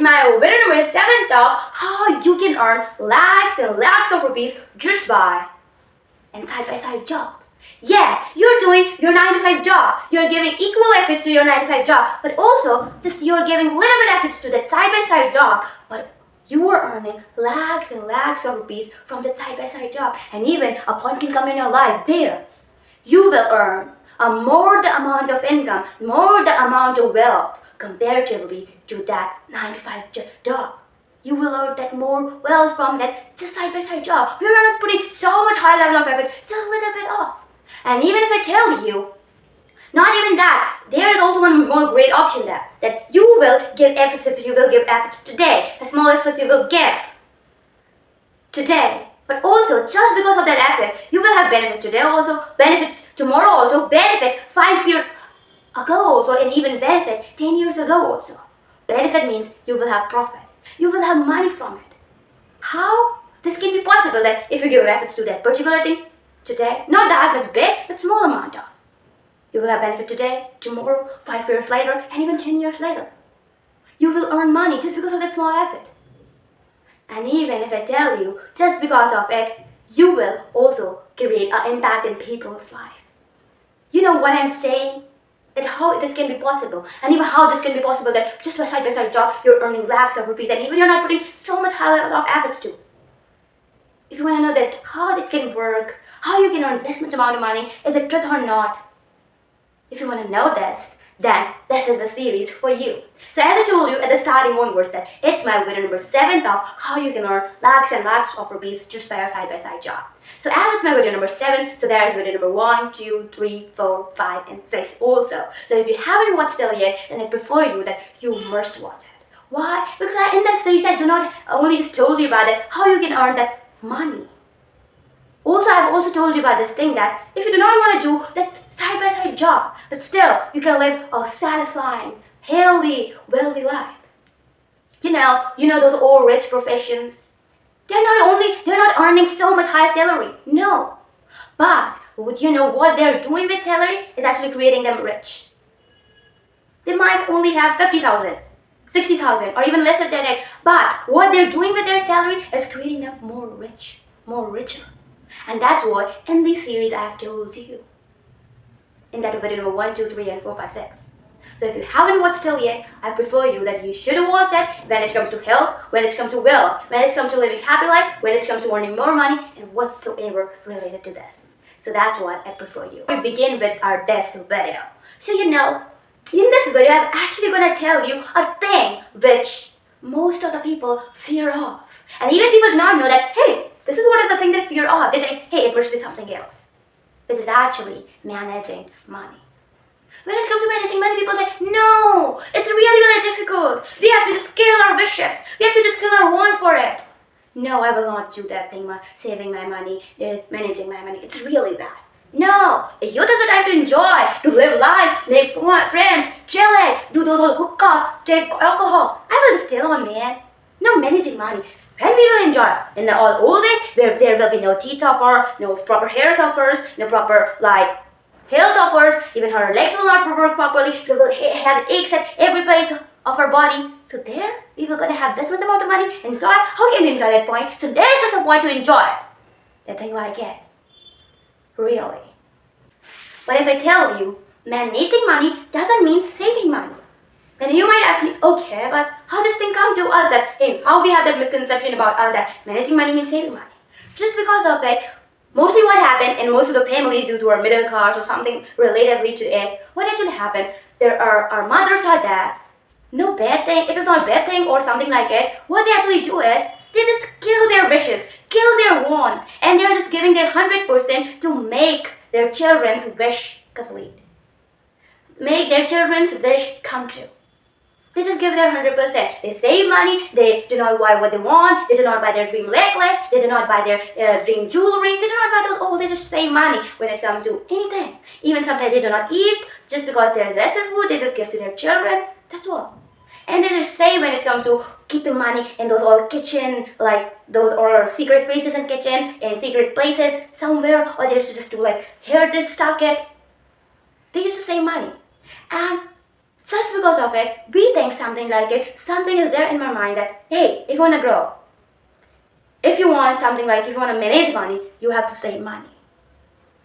my video number 7 of how you can earn lakhs and lakhs of rupees just by and side-by-side job. Yes, you're doing your 9 to 5 job. You're giving equal efforts to your 9 to 5 job, but also just you're giving little bit efforts to that side-by-side job. But you are earning lakhs and lakhs of rupees from that side-by-side job. And even a point can come in your life there. You will earn more the amount of income, more the amount of wealth comparatively to that 9 to 5 job. You will earn that more wealth from that just side-by-side job. We are not putting so much high level of effort, just a little bit off. And even if I tell you, not even that, there is also one more great option there, that you will give efforts if you will give efforts today. A small effort you will give today. But also, just because of that effort, you will have benefit today also, benefit tomorrow also, benefit 5 years ago also, and even benefit 10 years ago also. Benefit means you will have profit. You will have money from it. How? This can be possible that if you give efforts to that particular thing today, not that much big, but small amount of. You will have benefit today, tomorrow, 5 years later, and even 10 years later. You will earn money just because of that small effort. And even if I tell you, just because of it, you will also create an impact in people's life. You know what I'm saying? That how this can be possible, and even how this can be possible that just by side-by-side job, you're earning lakhs of rupees, and even you're not putting so much high level of efforts to. If you want to know that how that can work, how you can earn this much amount of money, is it truth or not? If you want to know this, then this is a series for you. So as I told you at the starting onwards that it's my video number 7 of how you can earn lakhs and lakhs of rupees just by your side-by-side job. So as it's my video number 7, so there is video number 1, 2, 3, 4, 5, and 6 also. So if you haven't watched till yet, then I prefer you that you must watch it. Why? Because in that series I do not only just told you about it, how you can earn that money. Also, I've also told you about this thing that if you do not want to do that side-by-side job, but still you can live a satisfying, healthy, wealthy life. You know those old rich professions. They're not earning so much high salary. No. But you know what they're doing with salary is actually creating them rich. They might only have 50,000, 60,000, or even lesser than it. But what they're doing with their salary is creating them more rich, more richer. And that's what in this series I have told you. In that video number 1, 2, 3, and 4, 5, 6. So if you haven't watched till yet, I prefer you that you should watch it when it comes to health, when it comes to wealth, when it comes to living happy life, when it comes to earning more money, and whatsoever related to this. So that's what I prefer you. We begin with our this video. So in this video I'm actually going to tell you a thing which most of the people fear of. And even people do not know that, hey, this is what is the thing they fear of. They think, hey, it must be something else. Which is actually managing money. When it comes to managing money, people say, no, it's really, really difficult. We have to just kill our wishes. We have to just kill our wants for it. No, I will not do that thing, saving my money, managing my money. It's really bad. No, youth is the time to enjoy, to live life, make friends, chill it, do those old hookahs, take alcohol. I will just chill on, man. No managing money. When we will enjoy in the old days, where there will be no teeth offer, no proper hair suffers, no proper health offers, even her legs will not work properly, we will have aches at every place of our body. So there, we will gonna have this much amount of money, enjoy. How can we enjoy that point? So there's just a point to enjoy that thing like it. Really. But if I tell you, managing money doesn't mean saving money. Then you might ask me, okay, but how does this thing come to us that, hey, how we have that misconception about us that managing money means saving money? Just because of it, mostly what happened in most of the families, those who are middle class or something relatively to it, what actually happened, there are our mothers are there, no bad thing, it is not a bad thing or something like it. What they actually do is, they just kill their wishes, kill their wants, and they're just giving their 100% to make their children's wish complete. Make their children's wish come true. They just give their 100%. They save money, they do not buy what they want, they do not buy their dream necklace, they do not buy their dream jewelry, they do not buy those, they just save money when it comes to anything. Even sometimes they do not eat, just because there's lesser food, they just give to their children, that's all. And they just save when it comes to keeping money in those all kitchen, those all secret places in kitchen, and secret places somewhere, or they used to just do here this, stock it. They used to save money. And Just because of it, we think something like it, something is there in my mind that, hey, if you want to grow, if you want something like, if you want to manage money, you have to save money.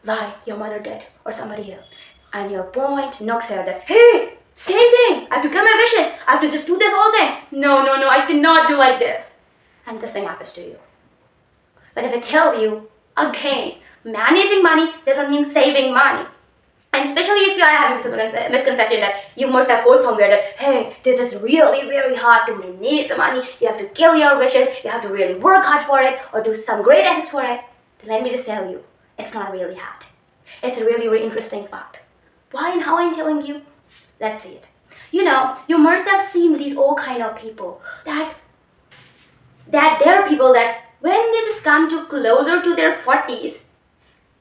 Like your mother did or somebody else. And your point knocks her that, hey, same thing, I have to kill my wishes, I have to just do this whole thing. No, I cannot do like this. And this thing happens to you. But if I tell you, again, managing money doesn't mean saving money. And especially if you are having some misconception that you must have heard somewhere that, hey, this is really very hard to manage money, you have to kill your wishes, you have to really work hard for it or do some great efforts for it, then let me just tell you, it's not really hard. It's a really, really interesting part. Why and how I'm telling you? Let's see it. You must have seen these all kind of people that there are people that when they just come to closer to their 40s,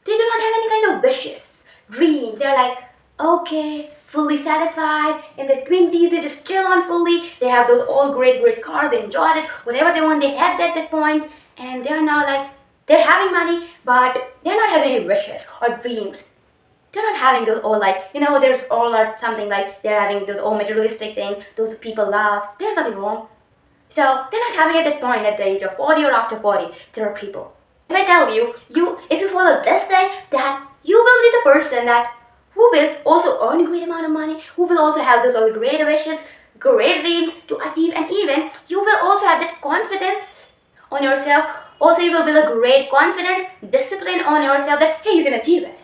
they do not have any kind of wishes, dreams. They're like, okay, fully satisfied. In their 20s, they just chill on fully. They have those all great cars. They enjoyed it. Whatever they want, they had at that point. And they're now like, they're having money, but they're not having any wishes or dreams. They're not having those all like, there's all or something like they're having those all materialistic things, those people laughs. There's nothing wrong. So they're not having at that point at the age of 40 or after 40. There are people. If I tell you, if you follow this thing, that you will be the person that who will also earn a great amount of money, who will also have those all great wishes, great dreams to achieve, and even you will also have that confidence on yourself. Also, you will build a great confidence, discipline on yourself that, hey, you can achieve it.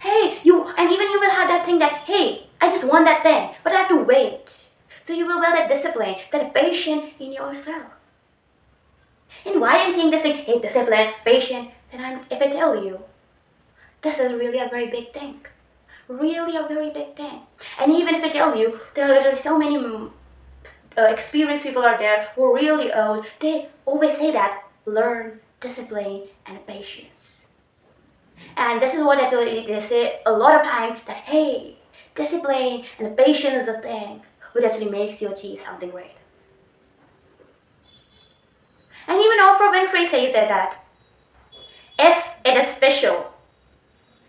Hey, and even you will have that thing that, hey, I just want that thing, but I have to wait. So you will build that discipline, that patience in yourself. And why I'm saying this thing, hey, discipline, patience, and if I tell you, this is really a very big thing. Really a very big thing. And even if I tell you, there are literally so many experienced people out there who are really old, they always say that, learn discipline and patience. And this is what actually they say a lot of time, that hey, discipline and patience is a thing which actually makes you achieve something great. And even Oprah Winfrey says that if it is special,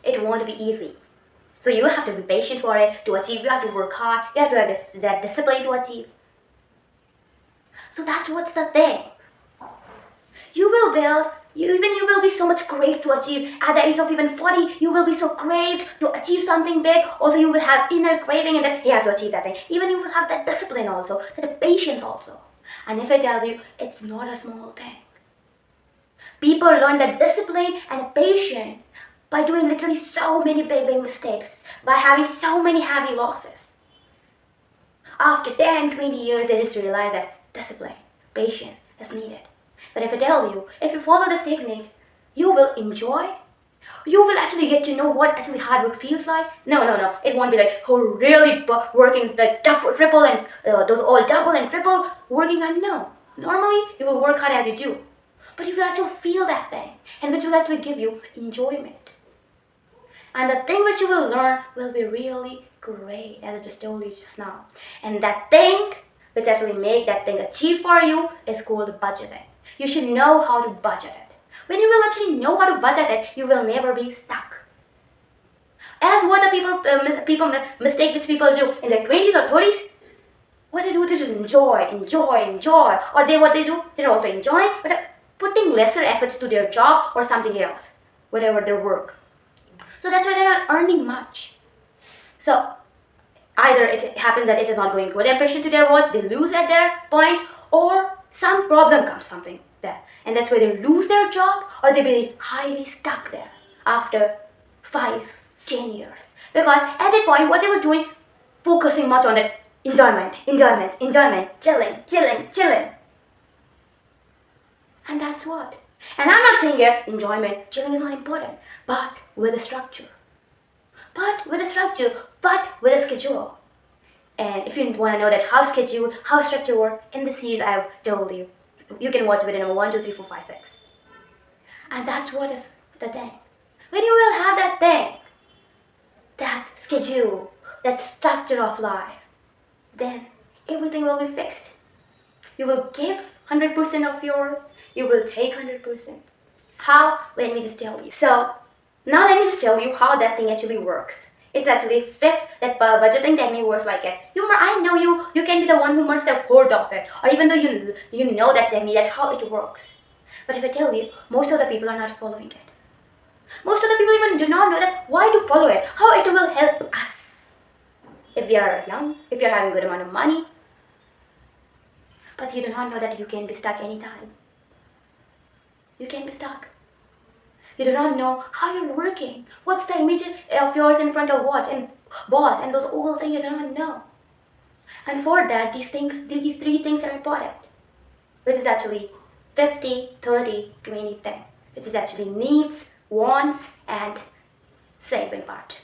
it won't be easy. So you have to be patient for it to achieve. You have to work hard. You have to have that discipline to achieve. So that's what's the thing. You will be so much craved to achieve. At the age of even 40, you will be so craved to achieve something big. Also, you will have inner craving and that you have to achieve that thing. Even you will have that discipline also, that patience also. And if I tell you, it's not a small thing. People learn that discipline and patience by doing literally so many big mistakes, by having so many heavy losses. After 10, 20 years, they just realize that discipline, patience is needed. But if I tell you, if you follow this technique, you will enjoy. You will actually get to know what actually hard work feels like. No. It won't be like, really working like triple and those all double and triple working hard. No. Normally, you will work hard as you do. But you will actually feel that thing, and which will actually give you enjoyment. And the thing which you will learn will be really great, as I just told you just now. And that thing which actually make that thing achieve for you is called budgeting. You should know how to budget it. When you will actually know how to budget it, you will never be stuck. As what the mistake which people do in their 20s or 30s, what they do is just enjoy. Or what they do, they're also enjoying, but putting lesser efforts to their job or something else, whatever their work. So that's why they're not earning much. So either it happens that it is not going good impression to their watch, they lose at their point, or some problem comes something there. And that's why they lose their job or they be highly stuck there after 5, 10 years. Because at that point, what they were doing, focusing much on that enjoyment, chilling. And that's what. And I'm not saying here enjoyment, chilling is not important, but with a structure. But with a schedule. And if you want to know that how structure work, in the series I have told you. You can watch video number 1, 2, 3, 4, 5, 6. And that's what is the thing. When you will have that thing, that schedule, that structure of life, then everything will be fixed. You will give 100% of yours, you will take 100%. How? Let me just tell you. So, now let me just tell you how that thing actually works. It's actually fifth that budgeting technique works like it. I know you can be the one who must have heard of it, or even though you know that technique, that how it works. But if I tell you, most of the people are not following it. Most of the people even do not know that why to follow it, how it will help us. If we are young, if you're having good amount of money, but you do not know that you can be stuck anytime. You can be stuck. You do not know how you're working. What's the image of yours in front of watch and boss and those all things you do not know. And for that, these three things are important, which is actually 50, 30, 20 thing, which is actually needs, wants, and saving part.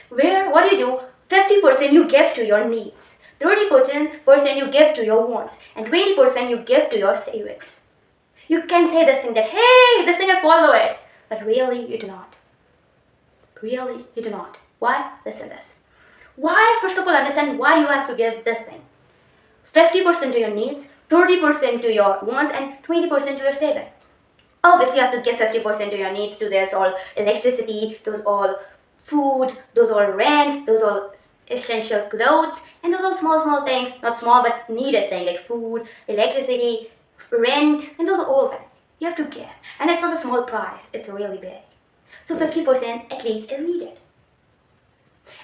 Where what do you do? 50% you give to your needs, 30% you give to your wants, and 20% you give to your savings. You can say this thing that, hey, this thing I follow it. But really, you do not. Really, you do not. Why? Listen to this. Why? First of all, understand why you have to give this thing. 50% to your needs, 30% to your wants, and 20% to your saving. Obviously, you have to give 50% to your needs, to this all electricity, those all food, those all rent, those all essential clothes, and those all small things, not small but needed things like food, electricity, rent, and those are all things you have to give. And it's not a small price, it's really big. So 50% at least is needed.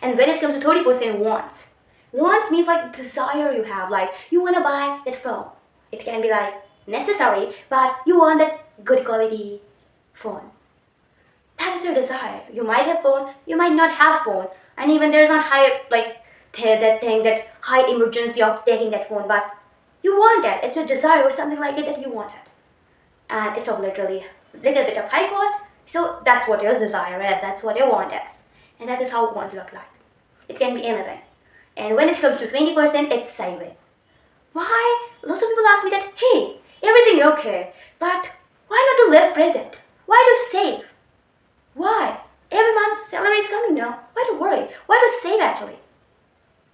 And when it comes to 30% wants, wants means like desire you have, like you want to buy that phone. It can be like necessary, but you want that good quality phone. That is your desire. You might have phone, you might not have phone, and even there's not high that high emergency of taking that phone, but you want that. It's a desire or something like it that you want it, and it's of literally little bit of high cost. So that's what your desire is. That's what your want is, and that is how want look like. It can be anything. And when it comes to 20%, it's saving. Why? Lots of people ask me that, hey, everything okay, but why not to live present? Why to save? Why? Every month's salary is coming now. Why to worry? Why to save actually?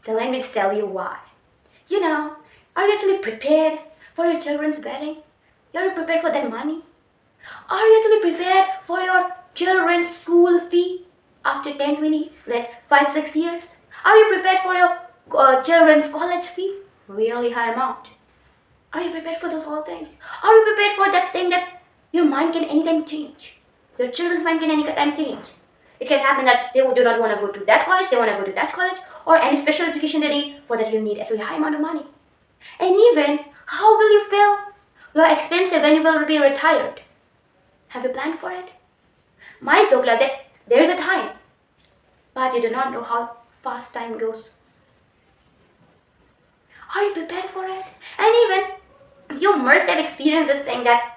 Then let me tell you why. You know, are you actually prepared for your children's wedding? Are you prepared for that money? Are you actually prepared for your children's school fee after 10, 20, like 5, 6 years? Are you prepared for your children's college fee? Really high amount. Are you prepared for those all things? Are you prepared for that thing that your mind can anytime change? Your children's mind can anytime change. It can happen that they do not want to go to that college, they want to go to that college, or any special education they need, for that you need actually high amount of money. And even, how will you feel? You are expensive when you will be retired. Have you planned for it? Might look like that there is a time, but you do not know how fast time goes. Are you prepared for it? And even, you must have experienced this thing that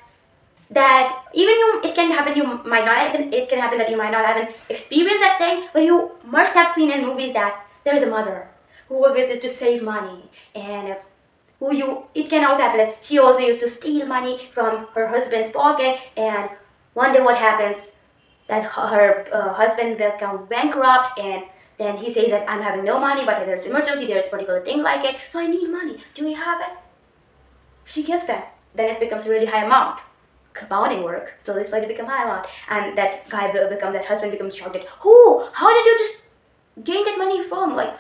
even it can happen it can happen that you might not have experienced that thing, but you must have seen in movies that there's a mother who always used to save money, and it can also happen that she also used to steal money from her husband's pocket, and one day what happens that her husband become bankrupt, and then he says that I'm having no money, but there's emergency, there's particular thing like it, so I need money. Do you have it? She gives them. Then it becomes a really high amount. Compounding work, slowly become high amount, and that husband becomes shocked at, how did you just gain that money from? Like,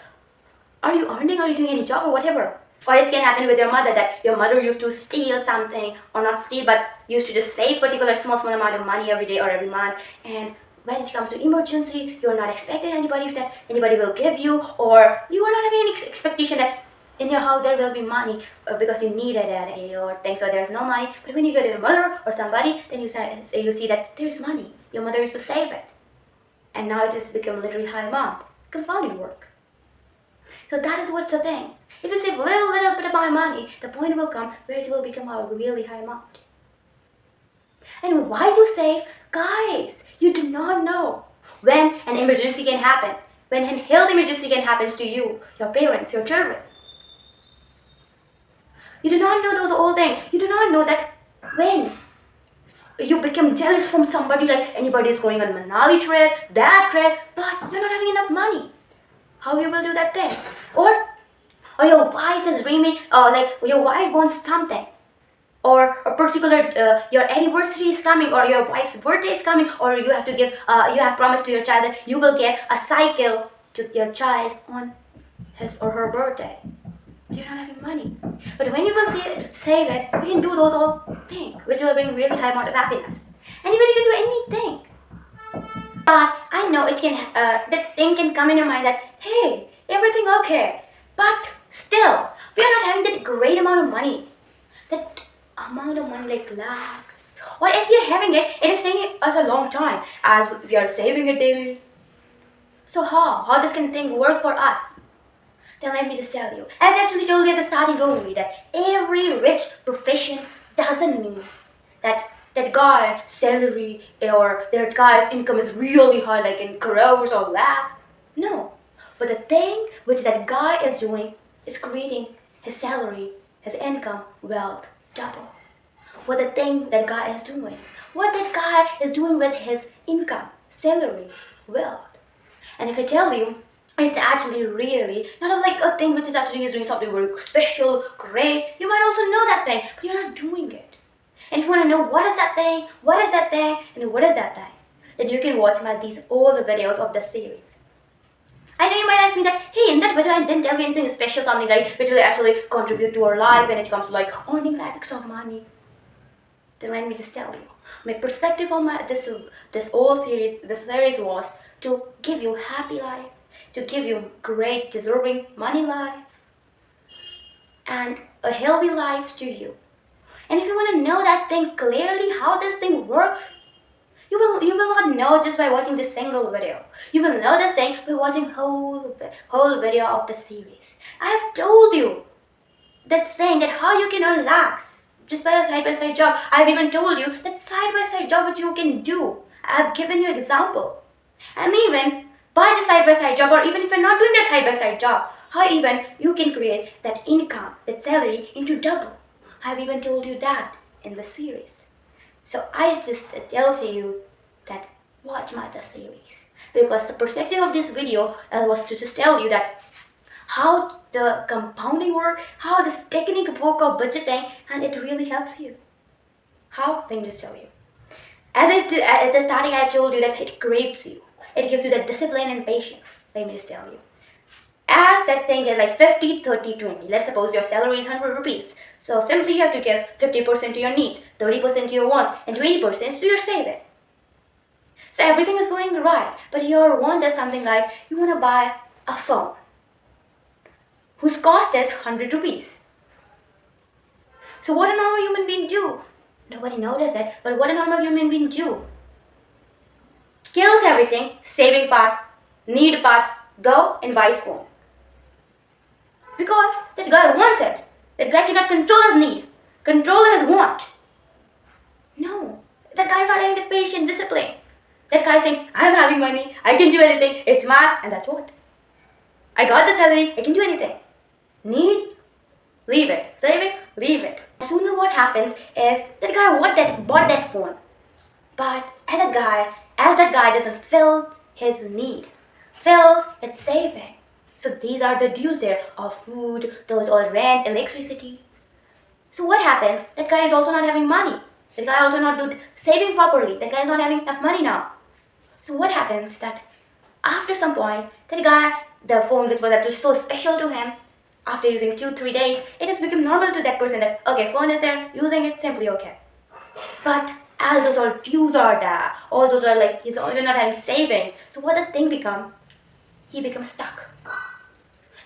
are you earning? Are you doing any job or whatever? Or it can happen with your mother, that your mother used to steal something, or not steal, but used to just save particular small amount of money every day or every month, and when it comes to emergency, you're not expecting anybody will give you, or you are not having any expectation that in your house there will be money because you needed it or things, or there's no money. But when you go to your mother or somebody, then you see that there's money. Your mother used to save it, and now it has become literally high amount. Compounding work. So that is what's the thing. If you save little bit amount of money, the point will come where it will become a really high amount. And why to save? Guys, you do not know when an emergency can happen, when a health emergency can happen to you, your parents, your children. You do not know those old things. You do not know that when you become jealous from somebody, like anybody is going on Manali trip, that trip, but you're not having enough money. How you will do that thing? Or your wife is dreaming, like your wife wants something, or a particular your anniversary is coming, or your wife's birthday is coming, or you have to give you have promised to your child that you will get a cycle to your child on his or her birthday, but you're not having money. But when you will save it, you can do those all things which will bring really high amount of happiness, and even you can do anything. But I know it can that thing can come in your mind that, hey, everything okay, but still we are not having that great amount of money, that amount of money like lakhs. Or if we are having it, it is taking us a long time as we are saving it daily. So how this can thing work for us? Then let me just tell you, as I actually told you at the starting only, that every rich profession doesn't mean that that guy's salary or that guy's income is really high, like in crores or lakhs. No. But the thing which that guy is doing is creating his salary, his income, wealth, double. What the thing that guy is doing. What that guy is doing with his income, salary, wealth. And if I tell you, it's actually really not like a thing which is actually doing something very special, great. You might also know that thing, but you're not doing it. And if you want to know what is that thing, and what is that thing, then you can watch all the videos of the series. I know you might ask me that, hey, in that video I didn't tell you anything special, something like which will actually contribute to our life when it comes to like earning lakhs of money. Then let me just tell you, my perspective on this whole series, was to give you happy life, to give you great deserving money life, and a healthy life to you. And if you want to know that thing clearly, how this thing works, you will not know just by watching this single video. You will know this thing by watching whole video of the series. I have told you that saying that how you can earn lakhs just by a side-by-side job. I have even told you that side-by-side job which you can do. I have given you example. And even by the side-by-side job, or even if you're not doing that side-by-side job, how even you can create that income, that salary into double. I have even told you that in the series. So I just tell to you that watch my series, because the perspective of this video was to just tell you that how the compounding work, how this technique work of budgeting, and it really helps you. How? Let me just tell you. As at the starting, I told you that it craves you. It gives you the discipline and patience. Let me just tell you. As that thing is like 50, 30, 20. Let's suppose your salary is 100 rupees. So simply you have to give 50% to your needs, 30% to your wants, and 20% to your saving. So everything is going right. But your want is something like you want to buy a phone whose cost is 100 rupees. So what a normal human being do? Nobody notices it, but what a normal human being do? Kills everything, saving part, need part, go and buy his phone. Because that guy wants it. That guy cannot control his need, control his want. No, that guy's not having the patient discipline. That guy's saying, I'm having money, I can do anything, it's mine, and that's what. I got the salary, I can do anything. Need? Leave it. Saving? Leave it. Sooner what happens is that guy bought that phone. But as that guy doesn't fill his need, fills its saving. So these are the dues there of food, those all rent, electricity. So what happens? That guy is also not having money. That guy also not do saving properly. That guy is not having enough money now. So what happens that after some point, that guy, the phone which was actually so special to him, after using 2-3 days, it has become normal to that person that, okay, phone is there, using it, simply okay. But as those all dues are there, all those are like, he's already not having saving. So what the thing become? He becomes stuck.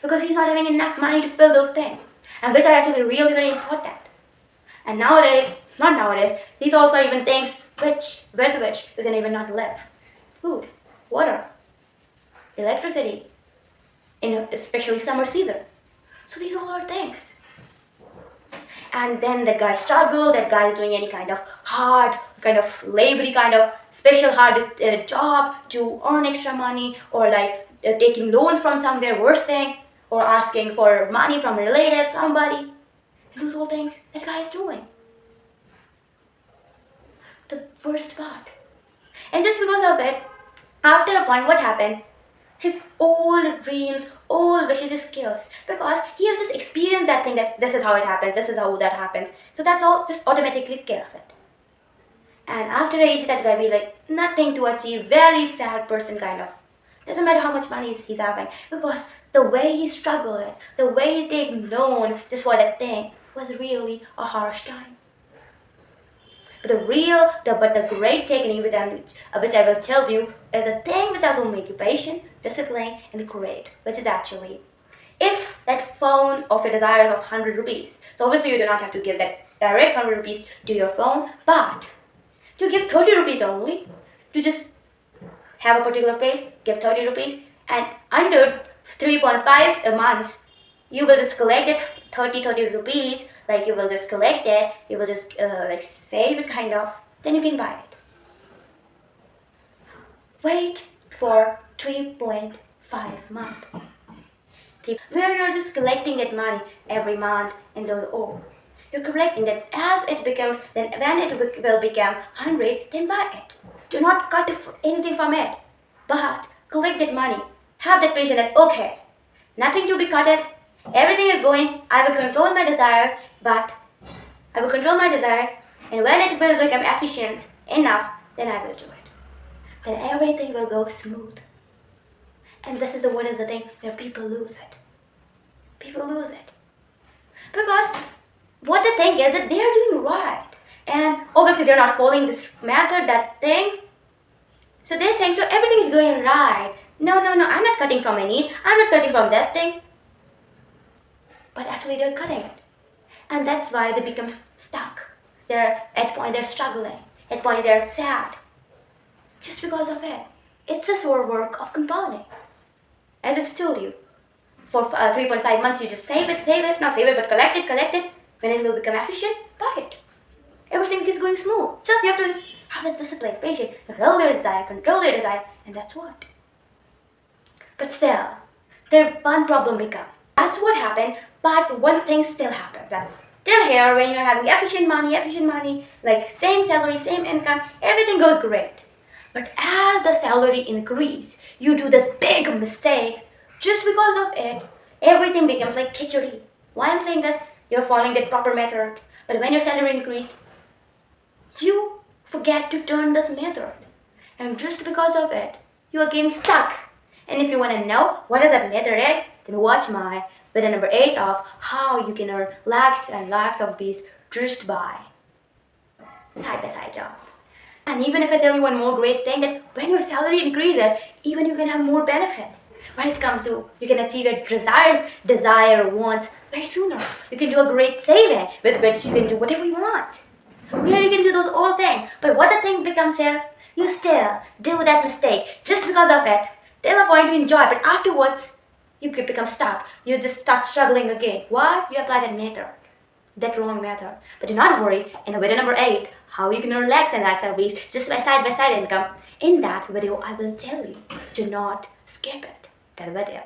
Because he's not having enough money to fill those things. And which are actually really very important. And nowadays, not nowadays, these also are even things with which you can even not live. Food, water, electricity, in especially summer season. So these all are things. And then that guy struggle, that guy is doing any kind of hard, kind of labory, kind of special hard job to earn extra money, or like taking loans from somewhere, worse thing, or asking for money from a relative, somebody. And those all things that guy is doing. The worst part. And just because of it, after a point, what happened? his old dreams, old wishes, his skills, because he has just experienced that thing that this is how it happens, this is how that happens. So that's all just automatically kills it. And after age, that guy be like nothing to achieve, very sad person kind of. Doesn't matter how much money he's having, because the way he struggled, the way he take loan just for that thing was really a harsh time. But the great technique which I will tell you is a thing which also make you patient, disciplined, and great, which is actually, if that phone of your desires of 100 rupees, so obviously you do not have to give that direct 100 rupees to your phone, but to give 30 rupees only, to just have a particular place, give 30 rupees, and under 3.5 a month, you will just collect it 30 rupees, like you will just collect it, you will just like save it kind of, then you can buy it. Wait for 3.5 months, where you're just collecting that money every month and those you're collecting that. As it becomes, then when it will become 100, then buy it. Do not cut anything from it, but collect that money. Have that patience that, okay, nothing to be cutted, everything is going, I will control my desires, but I will control my desire, and when it will become efficient enough, then I will do it. Then everything will go smooth. And this is what is the thing where people lose it. People lose it. Because what the thing is that they are doing right. And obviously they're not following this method, that thing. So they think, so everything is going right. No, I'm not cutting from my needs. I'm not cutting from that thing. But actually they're cutting it. And that's why they become stuck. They're at point they're struggling. At point they're sad. Just because of it. It's a sore work of compounding. As I told you. For 3.5 months you just save it, not save it, but collect it. When it will become efficient, buy it. Everything is going smooth. Just you have to just have that discipline, patience, control your desire, and that's what. But still, there one problem becomes. That's what happened, but one thing still happens. That till here, when you're having efficient money, like same salary, same income, everything goes great. But as the salary increase, you do this big mistake. Just because of it, everything becomes like khichdi. Why I'm saying this? You're following the proper method. But when your salary increase, you forget to turn this method. And just because of it, you again stuck. And if you want to know what is that method is, then watch my video number 8 of how you can earn lakhs and lakhs of rupees just by side-by-side job. And even if I tell you one more great thing, that when your salary increases, even you can have more benefit. When it comes to, you can achieve your desire, wants very sooner. You can do a great saving with which you can do whatever you want. Really, you can do those all things. But what the thing becomes here, you still do that mistake just because of it. Till a point you enjoy, but afterwards, you could become stuck. You just start struggling again. Why? You apply that method. That wrong method. But do not worry, in the video number 8, how you can earn lakhs and lakhs of rupees just by side income. In that video, I will tell you, do not skip it. That video.